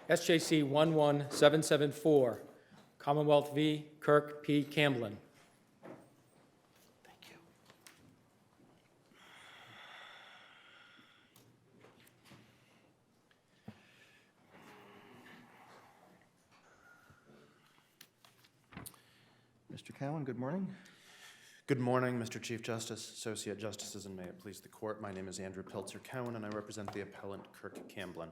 SJC-11774, Commonwealth v. Kirk P. Camblin. Thank you. Mr. Cowan, good morning. Good morning, Mr. Chief Justice, Associate Justices, and may it please the Court. My name is Andrew Piltzer Cowan, and I represent the appellant Kirk Camblin.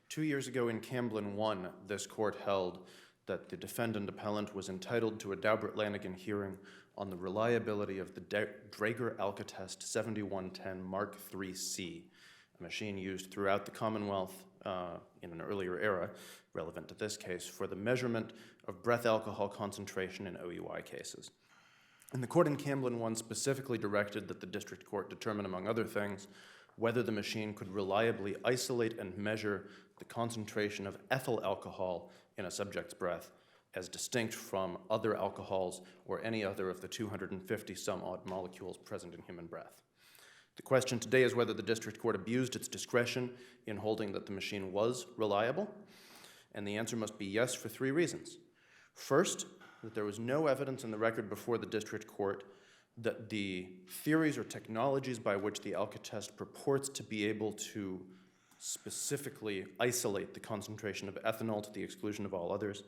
2 years ago in Camblin 1, this Court held that the defendant appellant was entitled to a Daubert-Lanigan hearing on the reliability of the Draeger Alcatest 7110 Mark IIIC, a machine used throughout the Commonwealth in an earlier era, relevant to this case, for the measurement of breath alcohol concentration in OUI cases. And the court in Camblin 1 specifically directed that the district court determine, among other things, whether the machine could reliably isolate and measure the concentration of ethyl alcohol in a subject's breath as distinct from other alcohols or any other of the 250-some-odd molecules present in human breath. The question today is whether the district court abused its discretion in holding that the machine was reliable, and the answer must be yes for 3 reasons. First, that there was no evidence in the record before the district court that the theories or technologies by which the Alcatest purports to be able to specifically isolate the concentration of ethanol to the exclusion of all others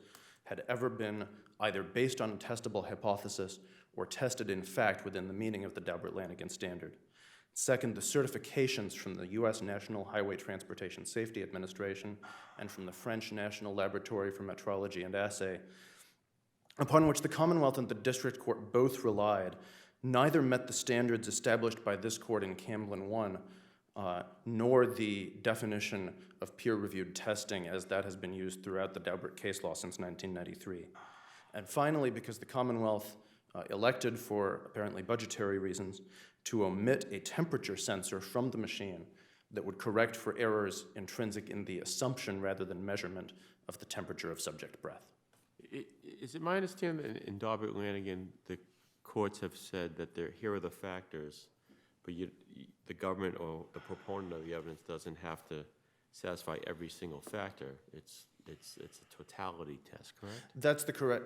had ever been either based on a testable hypothesis or tested in fact within the meaning of the Daubert-Lanigan standard. Second, the certifications from the U.S. National Highway Transportation Safety Administration and from the French National Laboratory for Metrology and Assay, upon which the Commonwealth and the district court both relied, neither met the standards established by this court in Camblin 1, nor the definition of peer-reviewed testing as that has been used throughout the Daubert case law since 1993. And finally, because the Commonwealth elected, for apparently budgetary reasons, to omit a temperature sensor from the machine that would correct for errors intrinsic in the assumption rather than measurement of the temperature of subject breath. Is it my understanding that in Daubert-Lanigan, the courts have said that here are the factors, but the government or the proponent of the evidence doesn't have to satisfy every single factor? It's a totality test, correct?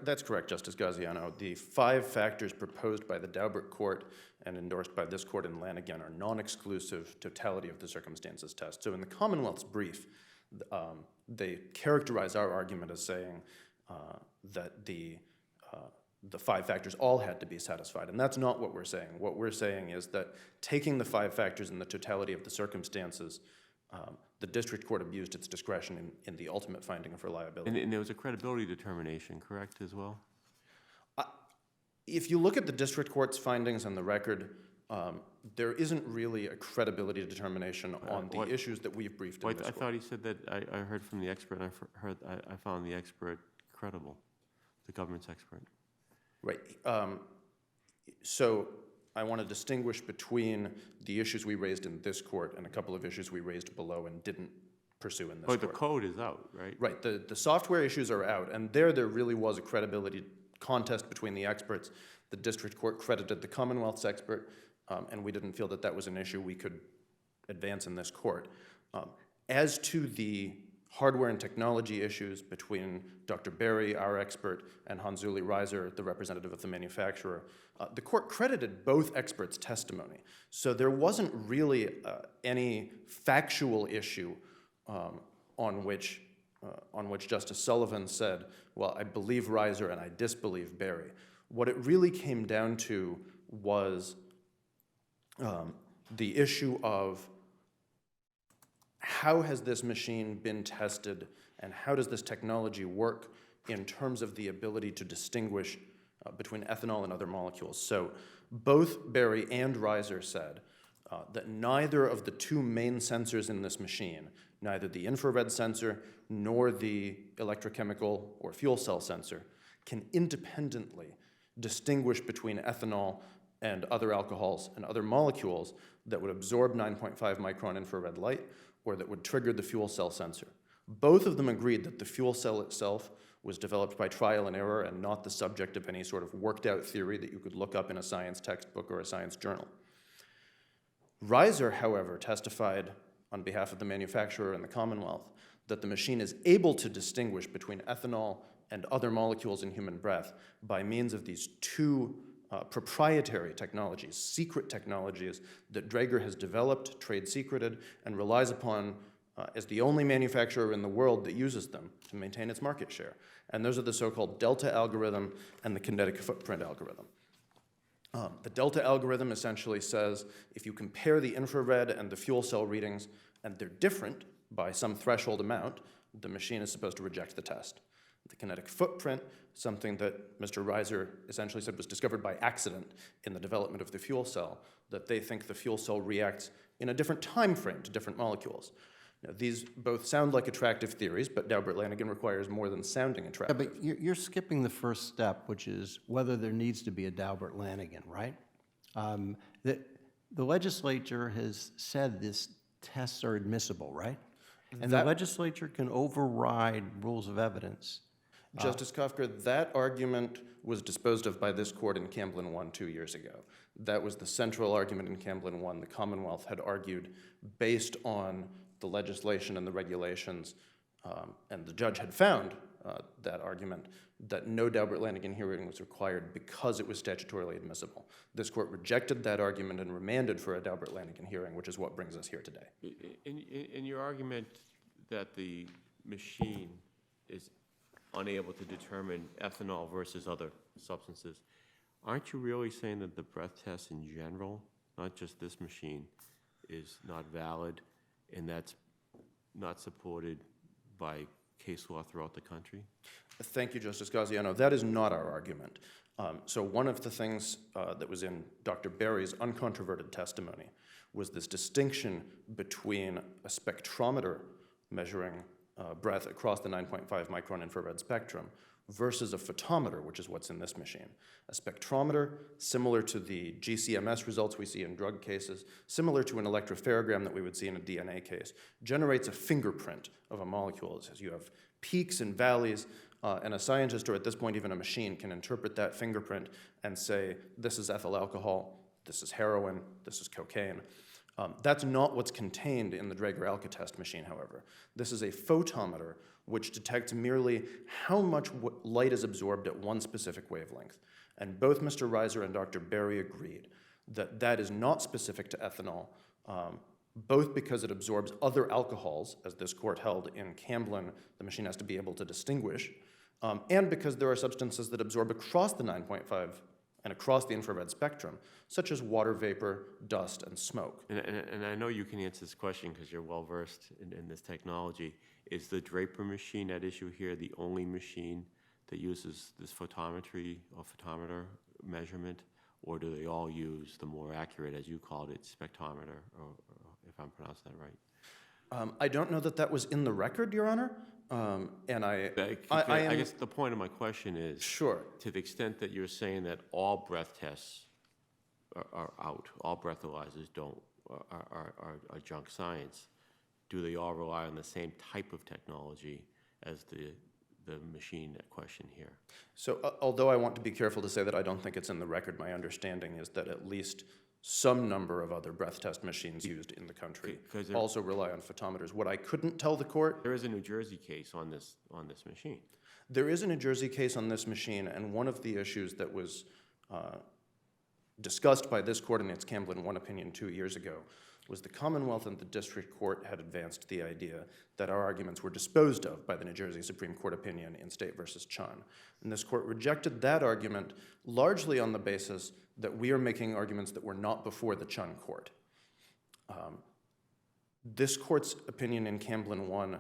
That's correct, Justice Gaziano. The 5 factors proposed by the Daubert court and endorsed by this court in Lanigan are non-exclusive totality of the circumstances test. So in the Commonwealth's brief, they characterize our argument as saying that the 5 factors all had to be satisfied, and that's not what we're saying. What we're saying is that taking the 5 factors in the totality of the circumstances, the district court abused its discretion in the ultimate finding of reliability. And there was a credibility determination, correct, as well? If you look at the district court's findings on the record, there isn't really a credibility determination on the issues that we've briefed in this court. I thought he said that I heard from the expert, and I found the expert credible, the government's expert. Right. So I want to distinguish between the issues we raised in this court and a couple of issues we raised below and didn't pursue in this court. But the code is out, right? Right. The software issues are out, and there really was a credibility contest between the experts. The district court credited the Commonwealth's expert, and we didn't feel that that was an issue we could advance in this court. As to the hardware and technology issues between Dr. Berry, our expert, and Hans-Uli Reiser, the representative of the manufacturer, the court credited both experts' testimony. So there wasn't really any factual issue on which Justice Sullivan said, well, I believe Reiser and I disbelieve Berry. What it really came down to was the issue of how has this machine been tested and how does this technology work in terms of the ability to distinguish between ethanol and other molecules. So both Berry and Reiser said that neither of the 2 main sensors in this machine, neither the infrared sensor nor the electrochemical or fuel cell sensor, can independently distinguish between ethanol and other alcohols and other molecules that would absorb 9.5 micron infrared light or that would trigger the fuel cell sensor. Both of them agreed that the fuel cell itself was developed by trial and error and not the subject of any sort of worked out theory that you could look up in a science textbook or a science journal. Reiser, however, testified on behalf of the manufacturer and the Commonwealth that the machine is able to distinguish between ethanol and other molecules in human breath by means of these two proprietary technologies, secret technologies that Draeger has developed, trade secreted, and relies upon as the only manufacturer in the world that uses them to maintain its market share. And those are the so-called delta algorithm and the kinetic footprint algorithm. The delta algorithm essentially says if you compare the infrared and the fuel cell readings and they're different by some threshold amount, the machine is supposed to reject the test. The kinetic footprint, something that Mr. Reiser essentially said was discovered by accident in the development of the fuel cell, that they think the fuel cell reacts in a different time frame to different molecules. Now, these both sound like attractive theories, but Daubert-Lanigan requires more than sounding Yeah, attractive. but you're skipping the first step, which is whether there needs to be a Daubert-Lanigan, right? The legislature has said these tests are admissible, right? And the legislature can override rules of evidence. Justice Kafka, that argument was disposed of by this court in Camblin 1 2 years ago. That was the central argument in Camblin 1. The Commonwealth had argued based on the legislation and the regulations, and the judge had found that argument, that no Daubert-Lanigan hearing was required because it was statutorily admissible. This court rejected that argument and remanded for a Daubert-Lanigan hearing, which is what brings us here today. In your argument that the machine is unable to determine ethanol versus other substances, aren't you really saying that the breath test in general, not just this machine, is not valid, and that's not supported by case law throughout the country? Thank you, Justice Gaziano. That is not our argument. So one of the things that was in Dr. Berry's uncontroverted testimony was this distinction between a spectrometer measuring breath across the 9.5 micron infrared spectrum versus a photometer, which is what's in this machine. A spectrometer, similar to the GCMS results we see in drug cases, similar to an electropharogram that we would see in a DNA case, generates a fingerprint of a molecule. It says you have peaks and valleys, and a scientist, or at this point even a machine, can interpret that fingerprint and say, this is ethyl alcohol, this is heroin, this is cocaine. That's not what's contained in the Draeger Alka-Test machine, however. This is a photometer which detects merely how much light is absorbed at one specific wavelength. And both Mr. Reiser and Dr. Berry agreed that that is not specific to ethanol, both because it absorbs other alcohols, as this court held in Camblin, the machine has to be able to distinguish, and because there are substances that absorb across the 9.5 and across the infrared spectrum, such as water vapor, dust, and smoke. And I know you can answer this question because you're well-versed in this technology. Is the Draper machine at issue here the only machine that uses this photometry or photometer measurement, or do they all use the more accurate, as you called it, spectrometer, or if I'm pronouncing that right? I don't know that that was in the record, Your Honor, and I guess the point of my question is, sure. to the extent that you're saying that all breath tests are out, all breathalyzers are junk science, do they all rely on the same type of technology as the machine at question here? So although I want to be careful to say that I don't think it's in the record, my understanding is that at least some number of other breath test machines used in the country also rely on photometers. What I couldn't tell the court... There is a New Jersey case on this machine. There is a New Jersey case on this machine, and one of the issues that was discussed by this court in its Camblin 1 opinion 2 years ago was the Commonwealth and the district court had advanced the idea that our arguments were disposed of by the New Jersey Supreme Court opinion in State versus Chun. And this court rejected that argument largely on the basis that we are making arguments that were not before the Chun court. This court's opinion in Camblin 1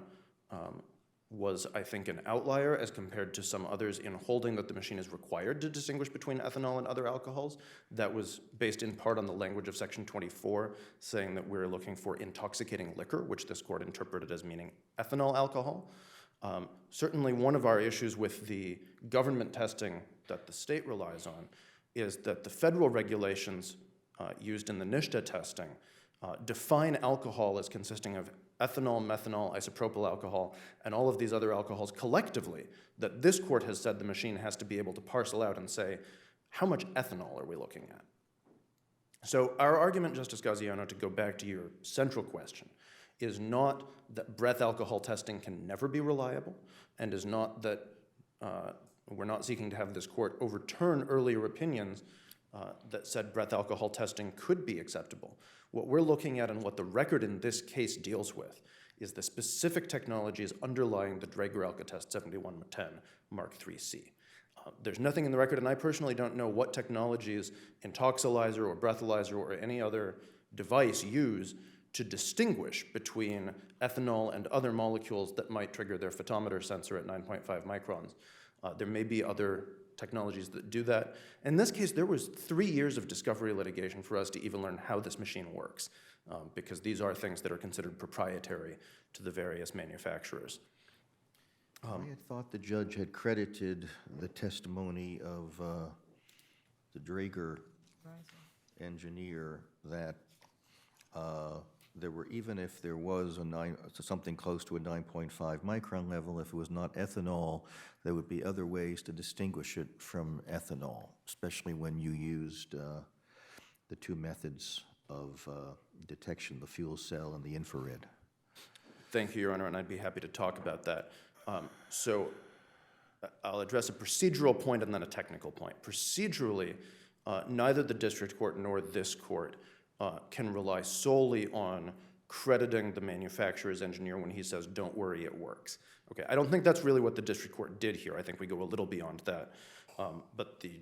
was, I think, an outlier as compared to some others in holding that the machine is required to distinguish between ethanol and other alcohols. That was based in part on the language of Section 24, saying that we're looking for intoxicating liquor, which this court interpreted as meaning ethanol alcohol. Certainly one of our issues with the government testing that the state relies on is that the federal regulations used in the NISHDA testing define alcohol as consisting of ethanol, methanol, isopropyl alcohol, and all of these other alcohols collectively, that this court has said the machine has to be able to parcel out and say, how much ethanol are we looking at? So our argument, Justice Gaziano, to go back to your central question, is not that breath alcohol testing can never be reliable, and is not that we're not seeking to have this court overturn earlier opinions that said breath alcohol testing could be acceptable. What we're looking at and what the record in this case deals with is the specific technologies underlying the Draeger Alka-Test 7110 Mark IIIC. There's nothing in the record, and I personally don't know what technologies Intoxilizer or breathalyzer or any other device use to distinguish between ethanol and other molecules that might trigger their photometer sensor at 9.5 microns. There may be other technologies that do that. In this case, there was 3 years of discovery litigation for us to even learn how this machine works, because these are things that are considered proprietary to the various manufacturers. I had thought the judge had credited the testimony of the Draeger engineer that there were, even if there was something close to a 9.5 micron level, if it was not ethanol, there would be other ways to distinguish it from ethanol, especially when you used the two methods of detection, the fuel cell and the infrared. Thank you, Your Honor, and I'd be happy to talk about that. So I'll address a procedural point and then a technical point. Procedurally, neither the district court nor this court can rely solely on crediting the manufacturer's engineer when he says, "Don't worry, it works." Okay, I don't think that's really what the district court did here. I think we go a little beyond that. But the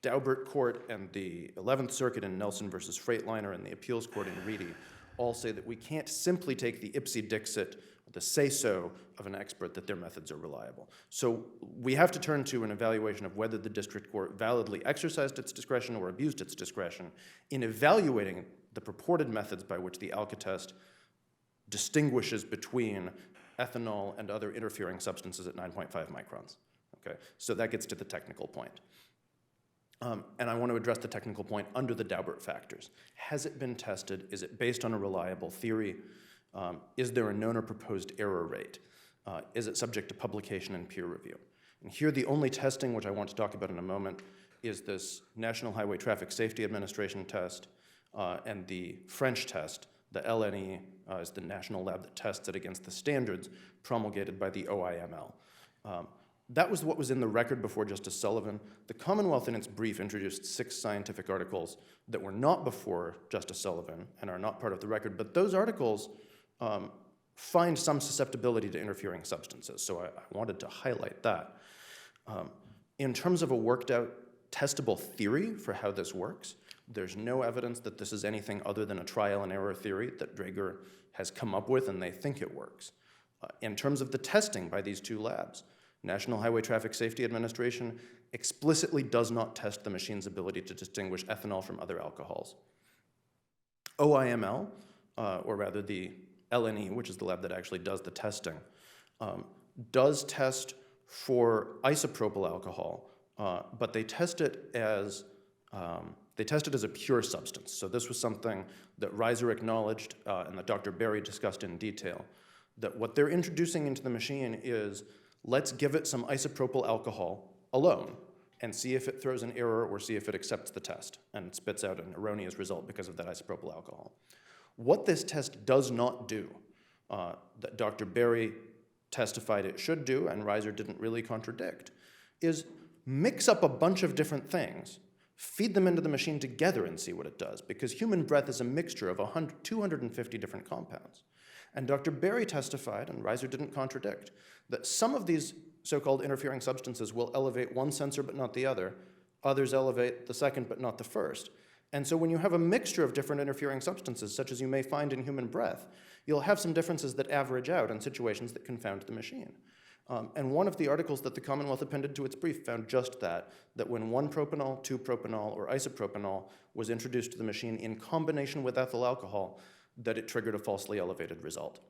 Daubert court and the 11th Circuit in Nelson versus Freightliner and the appeals court in Reedy all say that we can't simply take the ipsy-dixit, the say-so of an expert that their methods are reliable. So we have to turn to an evaluation of whether the district court validly exercised its discretion or abused its discretion in evaluating the purported methods by which the Alka-Test distinguishes between ethanol and other interfering substances at 9.5 microns. Okay, so that gets to the technical point. And I want to address the technical point under the Daubert factors. Has it been tested? Is it based on a reliable theory? Is there a known or proposed error rate? Is it subject to publication and peer review? And here the only testing, which I want to talk about in a moment, is this National Highway Traffic Safety Administration test and the French test. The LNE is the national lab that tests it against the standards promulgated by the OIML. That was what was in the record before Justice Sullivan. The Commonwealth in its brief introduced 6 scientific articles that were not before Justice Sullivan and are not part of the record, but those articles find some susceptibility to interfering substances, so I wanted to highlight that. In terms of a worked out testable theory for how this works, there's no evidence that this is anything other than a trial and error theory that Draeger has come up with and they think it works. In terms of the testing by these 2 labs, National Highway Traffic Safety Administration explicitly does not test the machine's ability to distinguish ethanol from other alcohols. OIML, or rather the LNE, which is the lab that actually does the testing, does test for isopropyl alcohol, but they test it as a pure substance. So this was something that Reiser acknowledged and that Dr. Berry discussed in detail, that what they're introducing into the machine is, let's give it some isopropyl alcohol alone and see if it throws an error or see if it accepts the test and spits out an erroneous result because of that isopropyl alcohol. What this test does not do, that Dr. Berry testified it should do and Reiser didn't really contradict, is mix up a bunch of different things, feed them into the machine together and see what it does, because human breath is a mixture of 250 different compounds. And Dr. Berry testified, and Reiser didn't contradict, that some of these so-called interfering substances will elevate one sensor but not the other, others elevate the second but not the first. And so when you have a mixture of different interfering substances, such as you may find in human breath, you'll have some differences that average out in situations that confound the machine. And one of the articles that the Commonwealth appended to its brief found just that when 1-propanol, 2-propanol, or isopropanol was introduced to the machine in combination with ethyl alcohol, that it triggered a falsely elevated result.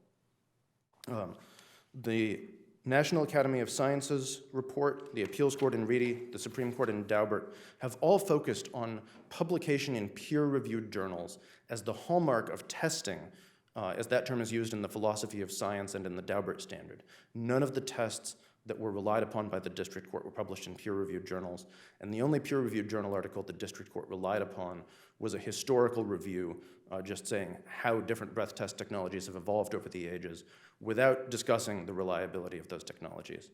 The National Academy of Sciences report, the appeals court in Reedy, the Supreme Court in Daubert, have all focused on publication in peer-reviewed journals as the hallmark of testing, as that term is used in the philosophy of science and in the Daubert standard. None of the tests that were relied upon by the district court were published in peer-reviewed journals, and the only peer-reviewed journal article the district court relied upon was a historical review just saying how different breath test technologies have evolved over the ages without discussing the reliability of those technologies.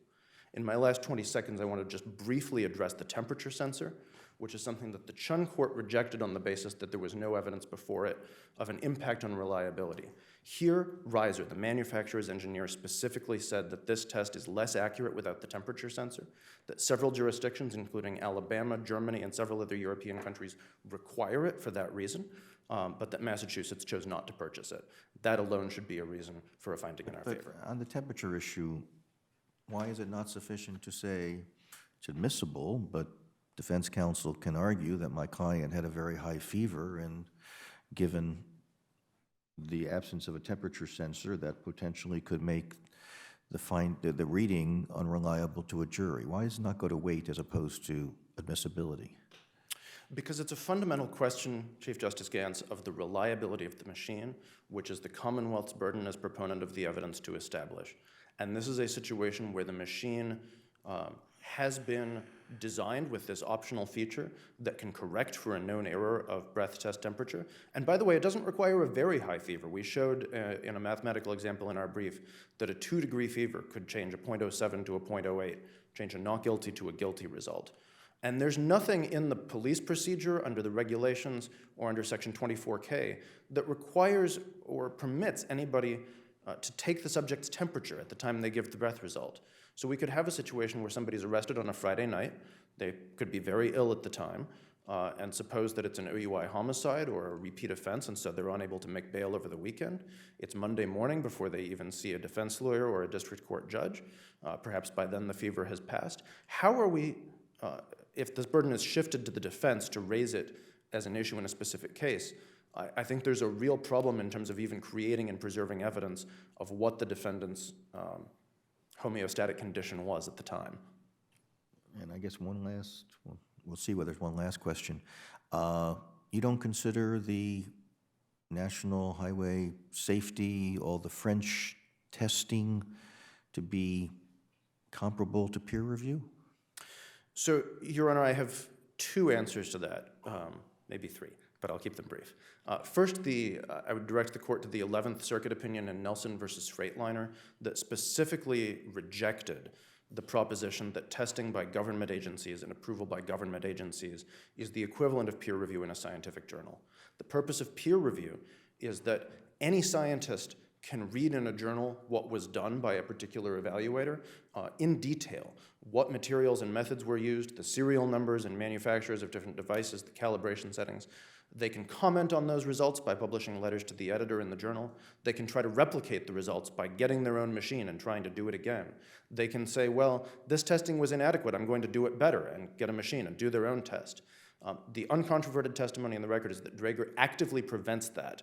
In my last 20 seconds, I want to just briefly address the temperature sensor, which is something that the Chun court rejected on the basis that there was no evidence before it of an impact on reliability. Here, Reiser, the manufacturer's engineer, specifically said that this test is less accurate without the temperature sensor, that several jurisdictions, including Alabama, Germany, and several other European countries, require it for that reason, but that Massachusetts chose not to purchase it. That alone should be a reason for a finding in our favor. On the temperature issue, why is it not sufficient to say it's admissible, but defense counsel can argue that my client had a very high fever, and given the absence of a temperature sensor, that potentially could make the reading unreliable to a jury? Why does it not go to weight as opposed to admissibility? Because it's a fundamental question, Chief Justice Gantz, of the reliability of the machine, which is the Commonwealth's burden as proponent of the evidence to establish. And this is a situation where the machine has been designed with this optional feature that can correct for a known error of breath test temperature. And by the way, it doesn't require a very high fever. We showed in a mathematical example in our brief that a 2-degree fever could change a 0.07 to a 0.08, change a not guilty to a guilty result. And there's nothing in the police procedure, under the regulations, or under Section 24K that requires or permits anybody to take the subject's temperature at the time they give the breath result. So we could have a situation where somebody's arrested on a Friday night, they could be very ill at the time, and suppose that it's an OUI homicide or a repeat offense, and so they're unable to make bail over the weekend. It's Monday morning before they even see a defense lawyer or a district court judge. Perhaps by then the fever has passed. How are we, if this burden is shifted to the defense to raise it as an issue in a specific case, I think there's a real problem in terms of even creating and preserving evidence of what the defendant's homeostatic condition was at the time. And I guess we'll see whether there's one last question. You don't consider the National Highway Safety, all the French testing, to be comparable to peer review? So, Your Honor, I have 2 answers to that, maybe 3, but I'll keep them brief. First, I would direct the court to the 11th Circuit opinion in Nelson versus Freightliner that specifically rejected the proposition that testing by government agencies and approval by government agencies is the equivalent of peer review in a scientific journal. The purpose of peer review is that any scientist can read in a journal what was done by a particular evaluator in detail, what materials and methods were used, the serial numbers and manufacturers of different devices, the calibration settings. They can comment on those results by publishing letters to the editor in the journal. They can try to replicate the results by getting their own machine and trying to do it again. They can say, well, this testing was inadequate, I'm going to do it better, and get a machine and do their own test. The uncontroverted testimony in the record is that Draeger actively prevents that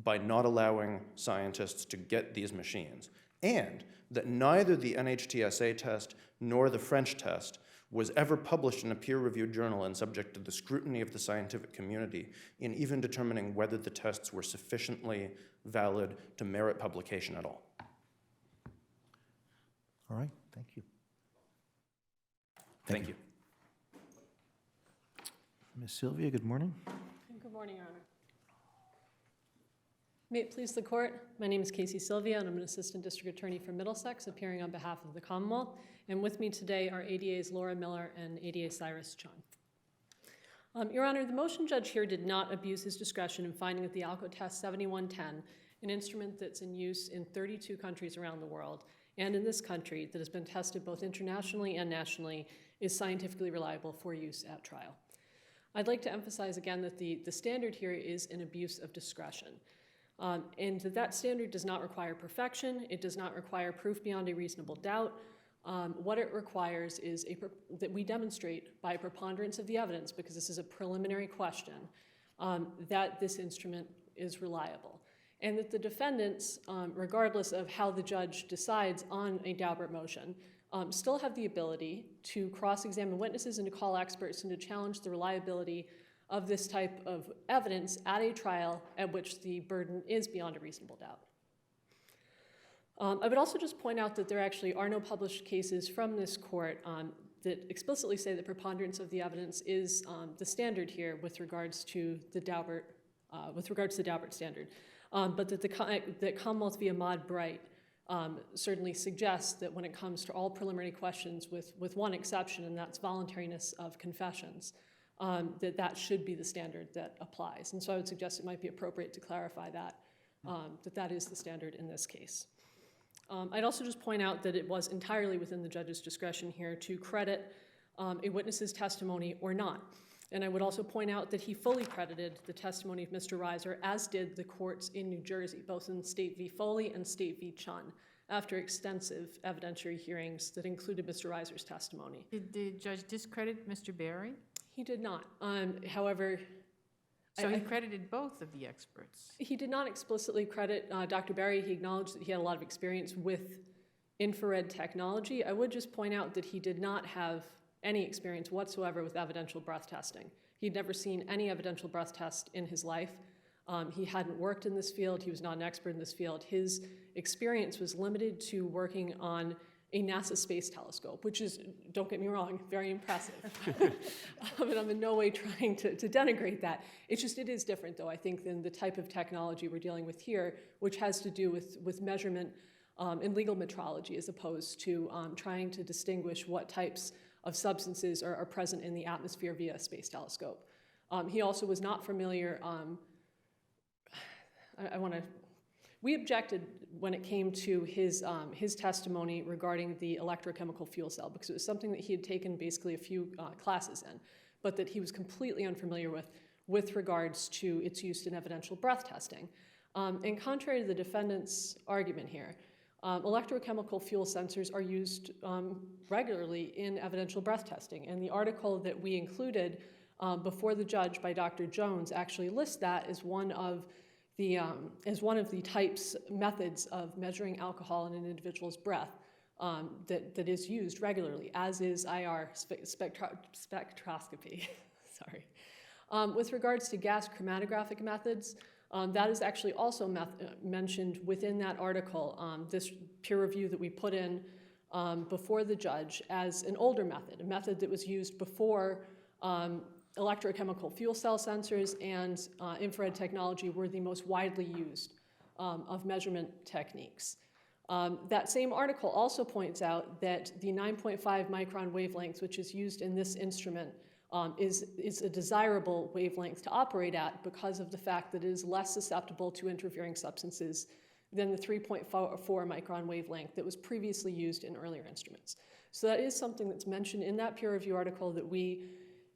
by not allowing scientists to get these machines, and that neither the NHTSA test nor the French test was ever published in a peer-reviewed journal and subject to the scrutiny of the scientific community in even determining whether the tests were sufficiently valid to merit publication at all. All right, thank you. Thank you. Ms. Sylvia, good morning. Good morning, Your Honor. May it please the court, my name is Casey Sylvia, and I'm an assistant district attorney for Middlesex, appearing on behalf of the Commonwealth. And with me today are ADA's Laura Miller and ADA Cyrus Chun. Your Honor, the motion judge here did not abuse his discretion in finding that the Alcotest 7110, an instrument that's in use in 32 countries around the world, and in this country that has been tested both internationally and nationally, is scientifically reliable for use at trial. I'd like to emphasize again that the standard here is an abuse of discretion. And that standard does not require perfection. It does not require proof beyond a reasonable doubt. What it requires is that we demonstrate by a preponderance of the evidence, because this is a preliminary question, that this instrument is reliable. And that the defendants, regardless of how the judge decides on a Daubert motion, still have the ability to cross-examine witnesses and to call experts and to challenge the reliability of this type of evidence at a trial at which the burden is beyond a reasonable doubt. I would also just point out that there actually are no published cases from this court that explicitly say that preponderance of the evidence is the standard here with regards to the Daubert, standard, but that Commonwealth v. Ahmad Bright certainly suggests that when it comes to all preliminary questions, with one exception, and that's voluntariness of confessions, that should be the standard that applies. And so I would suggest it might be appropriate to clarify that, that is the standard in this case. I'd also just point out that it was entirely within the judge's discretion here to credit a witness's testimony or not. And I would also point out that he fully credited the testimony of Mr. Reiser, as did the courts in New Jersey, both in State v. Foley and State v. Chun, after extensive evidentiary hearings that included Mr. Reiser's testimony. Did the judge discredit Mr. Barry? He did not. However, So he credited both of the experts. he did not explicitly credit Dr. Barry. He acknowledged that he had a lot of experience with infrared technology. I would just point out that he did not have any experience whatsoever with evidential breath testing. He'd never seen any evidential breath test in his life. He hadn't worked in this field. He was not an expert in this field. His experience was limited to working on a NASA space telescope, which is, don't get me wrong, very impressive. But I'm in no way trying to denigrate that. It is different, though, I think, than the type of technology we're dealing with here, which has to do with measurement in legal metrology, as opposed to trying to distinguish what types of substances are present in the atmosphere via a space telescope. He also was not familiar, we objected when it came to his testimony regarding the electrochemical fuel cell, because it was something that he had taken basically a few classes in, but that he was completely unfamiliar with regards to its use in evidential breath testing. And contrary to the defendant's argument here, electrochemical fuel sensors are used regularly in evidential breath testing, and the article that we included before the judge by Dr. Jones actually lists that as one of the methods of measuring alcohol in an individual's breath that is used regularly, as is IR spectroscopy. Sorry. With regards to gas chromatographic methods, that is actually also mentioned within that article, this peer review that we put in before the judge as an older method, a method that was used before electrochemical fuel cell sensors and infrared technology were the most widely used of measurement techniques. That same article also points out that the 9.5 micron wavelength, which is used in this instrument, is a desirable wavelength to operate at because of the fact that it is less susceptible to interfering substances than the 3.4 micron wavelength that was previously used in earlier instruments. So that is something that's mentioned in that peer review article that we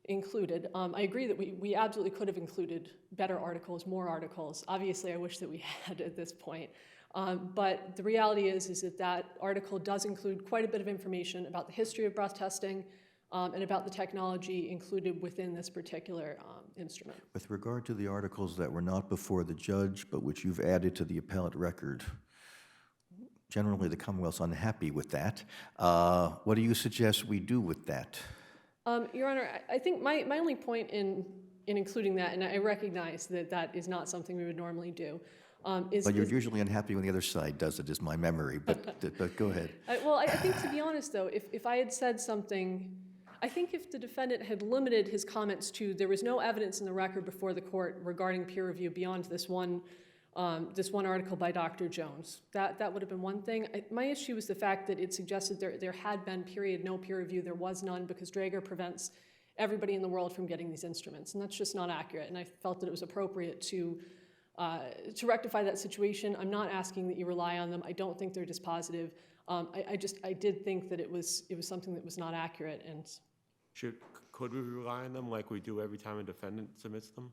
included. I agree that we absolutely could have included better articles, more articles. Obviously, I wish that we had at this point. But the reality is that that article does include quite a bit of information about the history of breath testing and about the technology included within this particular instrument. With regard to the articles that were not before the judge, but which you've added to the appellate record, generally the Commonwealth's unhappy with that. What do you suggest we do with that? Your Honor, I think my only point in including that, and I recognize that that is not something we would normally do, is... But you're usually unhappy when the other side does it, is my memory, but go ahead. Well, I think, to be honest, though, if I had said something... I think if the defendant had limited his comments to there was no evidence in the record before the court regarding peer review beyond this one article by Dr. Jones, that would have been one thing. My issue was the fact that it suggested there had been, no peer review. There was none because Draeger prevents everybody in the world from getting these instruments, and that's just not accurate. And I felt that it was appropriate to rectify that situation. I'm not asking that you rely on them. I don't think they're dispositive. I did think that it was something that was not accurate. And could we rely on them like we do every time a defendant submits them?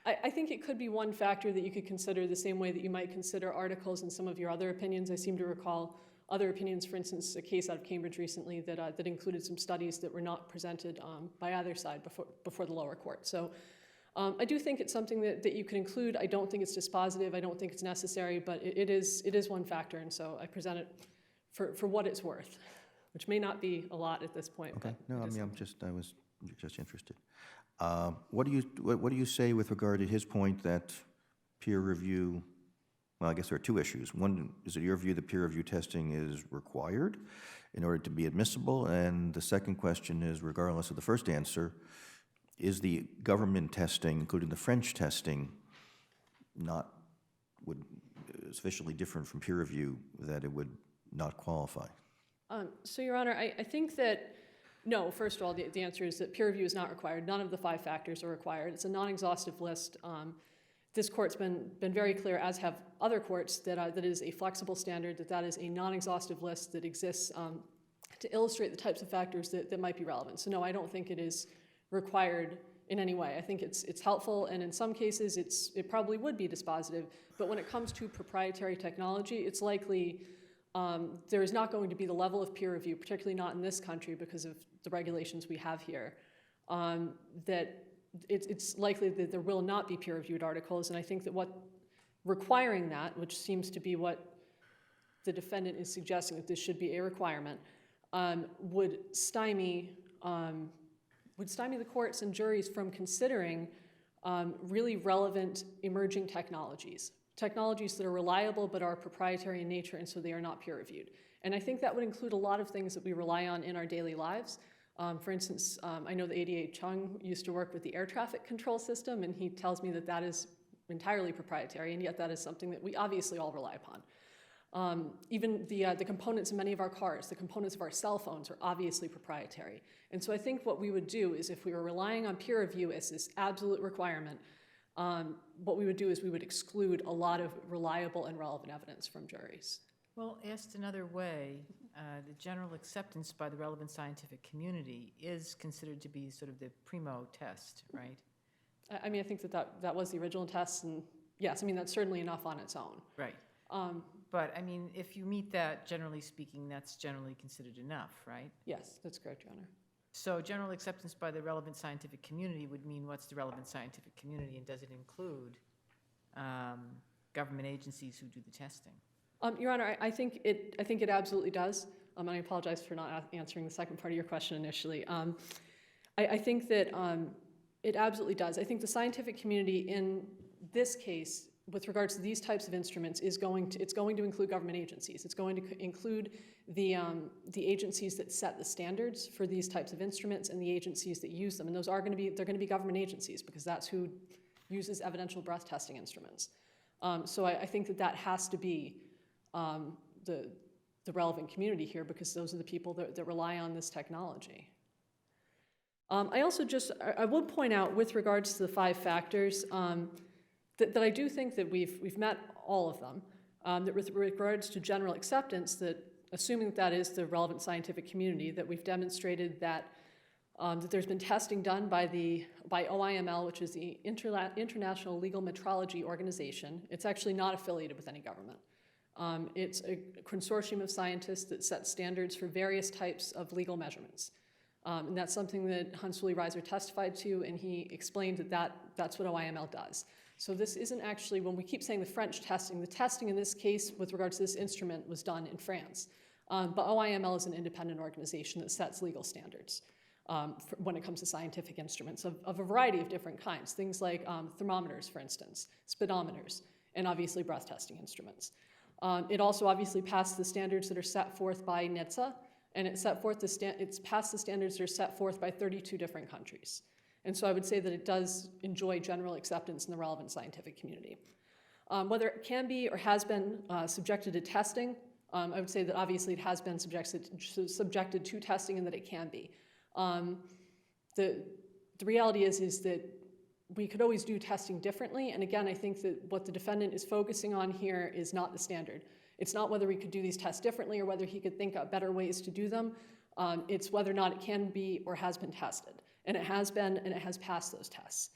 I think it could be one factor that you could consider the same way that you might consider articles in some of your other opinions. I seem to recall other opinions, for instance, a case out of Cambridge recently that included some studies that were not presented by either side before the lower court. So I do think it's something that you can include. I don't think it's dispositive. I don't think it's necessary, but it is one factor, and so I present it for what it's worth, which may not be a lot at this point. Okay. No, I mean, I was just interested. What do you say with regard to his point that peer review, well, I guess there are two issues. One, is it your view that peer review testing is required in order to be admissible? And the second question is, regardless of the first answer, is the government testing, including the French testing, sufficiently different from peer review that it would not qualify? So, Your Honor, I think that, no, first of all, the answer is that peer review is not required. None of the 5 factors are required. It's a non-exhaustive list. This court's been very clear, as have other courts, that it is a flexible standard, that is a non-exhaustive list that exists to illustrate the types of factors that might be relevant. So no, I don't think it is required in any way. I think it's helpful, and in some cases it probably would be dispositive, but when it comes to proprietary technology, it's likely there is not going to be the level of peer review, particularly not in this country because of the regulations we have here, that it's likely that there will not be peer-reviewed articles, and I think that requiring that, which seems to be what the defendant is suggesting, that this should be a requirement, would stymie the courts and juries from considering really relevant emerging technologies that are reliable but are proprietary in nature, and so they are not peer-reviewed. And I think that would include a lot of things that we rely on in our daily lives. For instance, I know that ADA Chung used to work with the air traffic control system, and he tells me that is entirely proprietary, and yet that is something that we obviously all rely upon. Even the components in many of our cars, the components of our cell phones are obviously proprietary. And so I think what we would do is, if we were relying on peer review as this absolute requirement, what we would do is we would exclude a lot of reliable and relevant evidence from juries. Well, asked another way, the general acceptance by the relevant scientific community is considered to be sort of the primo test, right? I mean, I think that was the original test, and yes, I mean, that's certainly enough on its own. Right. But, I mean, if you meet that, generally speaking, that's generally considered enough, right? Yes, that's correct, Your Honor. So general acceptance by the relevant scientific community would mean what's the relevant scientific community, and does it include government agencies who do the testing? Your Honor, I think it absolutely does. And I apologize for not answering the second part of your question initially. I think that it absolutely does. I think the scientific community in this case, with regards to these types of instruments, it's going to include government agencies. It's going to include the agencies that set the standards for these types of instruments and the agencies that use them. And they're going to be government agencies, because that's who uses evidential breath testing instruments. So I think that has to be the relevant community here, because those are the people that rely on this technology. I would point out, with regards to the 5 factors, that I do think that we've met all of them. That with regards to general acceptance, that assuming that is the relevant scientific community, that we've demonstrated that there's been testing done by OIML, which is the International Legal Metrology Organization. It's actually not affiliated with any government. It's a consortium of scientists that set standards for various types of legal measurements. And that's something that Hans-Uli Reiser testified to, and he explained that's what OIML does. So this isn't actually, when we keep saying the French testing, the testing in this case with regards to this instrument was done in France. But OIML is an independent organization that sets legal standards when it comes to scientific instruments of a variety of different kinds, things like thermometers, for instance, speedometers, and obviously breath testing instruments. It also obviously passed the standards that are set forth by NHTSA, and it's passed the standards that are set forth by 32 different countries. And so I would say that it does enjoy general acceptance in the relevant scientific community. Whether it can be or has been subjected to testing, I would say that obviously it has been subjected to testing, and that it can be. The reality is that we could always do testing differently, and again, I think that what the defendant is focusing on here is not the standard. It's not whether we could do these tests differently or whether he could think of better ways to do them. It's whether or not it can be or has been tested. And it has been, and it has passed those tests.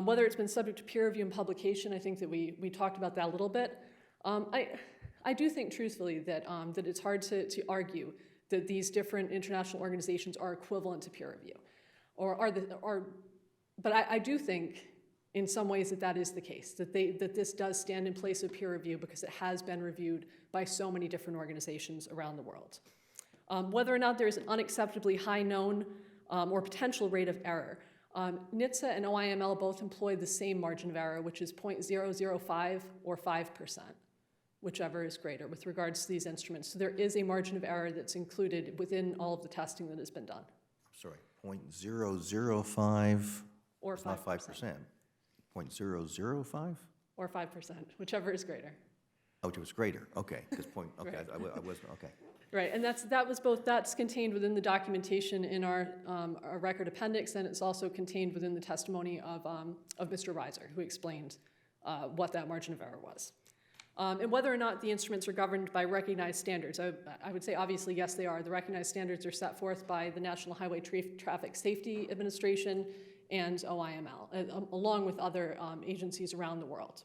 Whether it's been subject to peer review and publication, I think that we talked about that a little bit. I do think, truthfully, that it's hard to argue that these different international organizations are equivalent to peer review. But I do think, in some ways, that is the case, that this does stand in place of peer review because it has been reviewed by so many different organizations around the world. Whether or not there's an unacceptably high known or potential rate of error, NHTSA and OIML both employ the same margin of error, which is 0.005 or 5%, whichever is greater with regards to these instruments. So there is a margin of error that's included within all of the testing that has been done. Sorry, 0.005? Or It's not 5%. 0.005? Or 5%, whichever is greater. Oh, it was greater, okay, because okay, Right. I wasn't, okay. Right, and that's contained within the documentation in our record appendix, and it's also contained within the testimony of Mr. Reiser, who explained what that margin of error was. And whether or not the instruments are governed by recognized standards, I would say obviously yes they are. The recognized standards are set forth by the National Highway Traffic Safety Administration and OIML, along with other agencies around the world.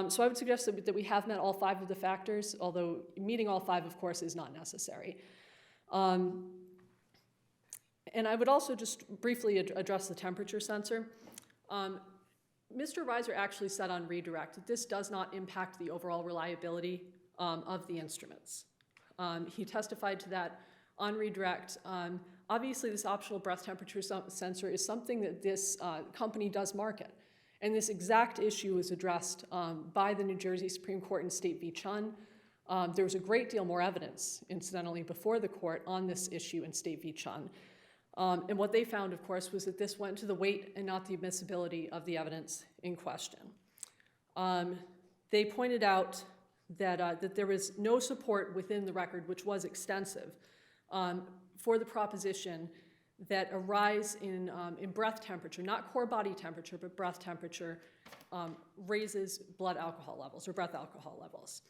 So I would suggest that we have met all 5 of the factors, although meeting all 5, of course, is not necessary. And I would also just briefly address the temperature sensor. Mr. Reiser actually said on redirect that this does not impact the overall reliability of the instruments. He testified to that on redirect. Obviously, this optional breath temperature sensor is something that this company does market. And this exact issue was addressed by the New Jersey Supreme Court in State v. Chun. There was a great deal more evidence, incidentally, before the court on this issue in State v. Chun. And what they found, of course, was that this went to the weight and not the admissibility of the evidence in question. They pointed out that there was no support within the record, which was extensive, for the proposition that a rise in breath temperature, not core body temperature, but breath temperature, raises blood alcohol levels or breath alcohol levels.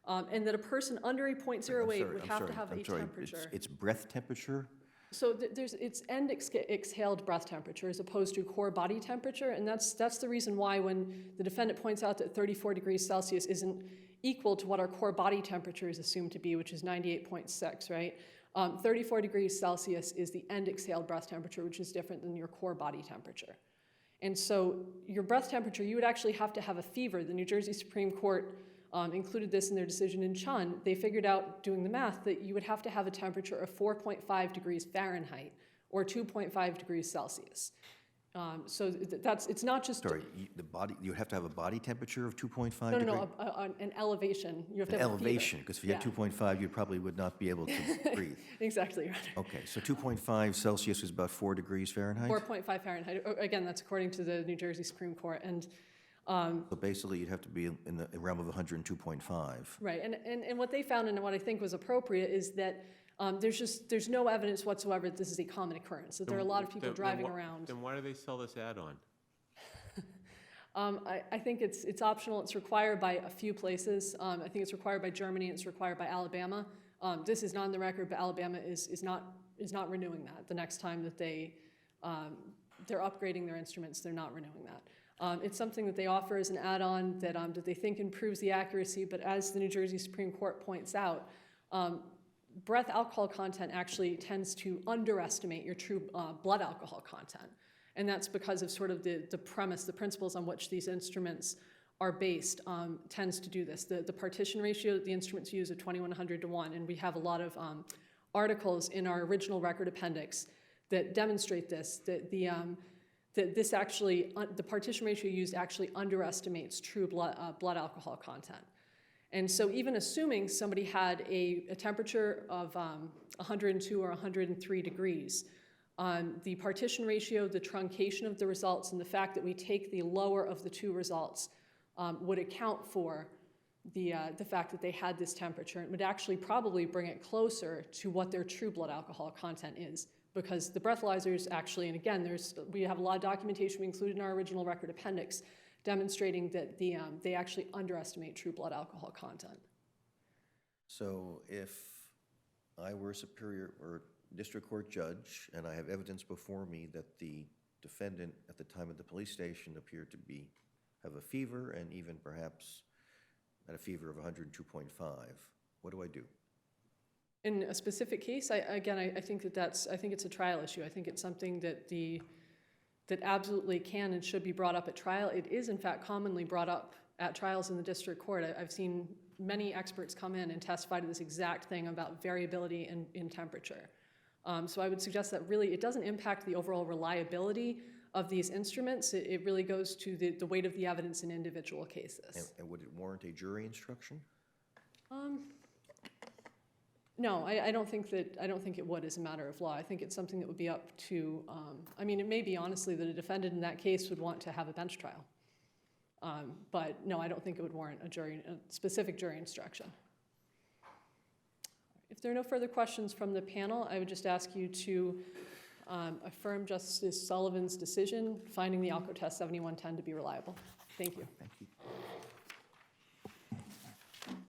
And that a person under a 0.08 would have to have a temperature. It's breath temperature? So it's end exhaled breath temperature as opposed to core body temperature, and that's the reason why when the defendant points out that 34 degrees Celsius isn't equal to what our core body temperature is assumed to be, which is 98.6, right? 34 degrees Celsius is the end exhaled breath temperature, which is different than your core body temperature. And so your breath temperature, you would actually have to have a fever. The New Jersey Supreme Court included this in their decision in Chun. They figured out, doing the math, that you would have to have a temperature of 4.5 degrees Fahrenheit or 2.5 degrees Celsius. So it's not just... Sorry, you have to have a body temperature of 2.5 No, degrees? no, an elevation. You have to An have a fever. elevation, because if you had 2.5, you probably would not be able to breathe. Exactly, right. Okay, so 2.5 Celsius is about 4 degrees Fahrenheit? 4.5 Fahrenheit. Again, that's according to the New Jersey Supreme Court. And So basically, you'd have to be in the realm of 102.5. right, and what they found, and what I think was appropriate, is that there's no evidence whatsoever that this is a common occurrence, that there are a lot of people driving around. Then why do they sell this add-on? I think it's optional. It's required by a few places. I think it's required by Germany. It's required by Alabama. This is not in the record, but Alabama is not renewing that. The next time that they're upgrading their instruments, they're not renewing that. It's something that they offer as an add-on that they think improves the accuracy. But as the New Jersey Supreme Court points out, breath alcohol content actually tends to underestimate your true blood alcohol content. And that's because of sort of the premise, the principles on which these instruments are based tends to do this. The partition ratio that the instruments use of 2100 to 1, and we have a lot of articles in our original record appendix that demonstrate this, that this actually, the partition ratio used actually underestimates true blood alcohol content. And so even assuming somebody had a temperature of 102 or 103 degrees, the partition ratio, the truncation of the results, and the fact that we take the lower of the two results would account for the fact that they had this temperature. It would actually probably bring it closer to what their true blood alcohol content is, because the breathalyzers actually, and again, we have a lot of documentation we included in our original record appendix demonstrating that they actually underestimate true blood alcohol content. So if I were a superior or district court judge and I have evidence before me that the defendant at the time of the police station appeared to have a fever and even perhaps had a fever of 102.5, what do I do? In a specific case, I think it's a trial issue. I think it's something that absolutely can and should be brought up at trial. It is, in fact, commonly brought up at trials in the district court. I've seen many experts come in and testify to this exact thing about variability in temperature. So I would suggest that really it doesn't impact the overall reliability of these instruments. It really goes to the weight of the evidence in individual cases. And would it warrant a jury instruction? No, I don't think it would as a matter of law. I think it's something that would be up to, I mean, it may be honestly that a defendant in that case would want to have a bench trial. But no, I don't think it would warrant a specific jury instruction. If there are no further questions from the panel, I would just ask you to affirm Justice Sullivan's decision finding the Alco Test 7110 to be reliable. Thank you. Thank you.